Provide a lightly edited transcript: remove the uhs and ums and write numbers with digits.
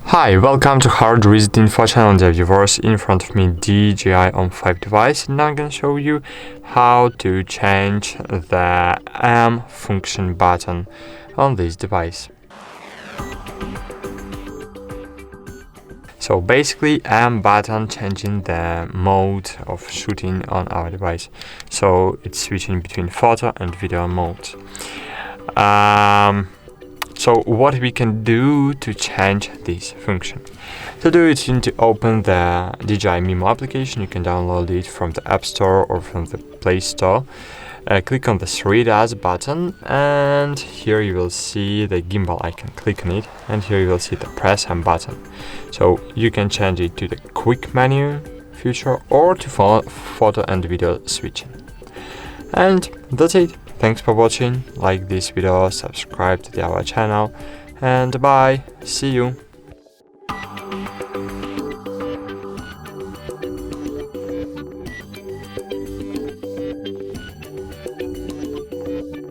Hi, welcome to HardReset.Info channel, dear viewers. In front of me DJI OM 5 device, and I'm gonna show you how to change the M function button on this device. So basically, M button changing the mode of shooting on our device. So it's switching between photo and video modes. So what we can do to change this function? To do it, you need to open the DJI Mimo application. You can download it from the App Store or from the Play Store. Click on the 3 dots button, and here you will see the gimbal icon. Click on it, and here you will see the press M button. So you can change it to the quick menu feature or to photo and video switching. And that's it. Thanks for watching. Like this video, subscribe to our channel, and bye. See you.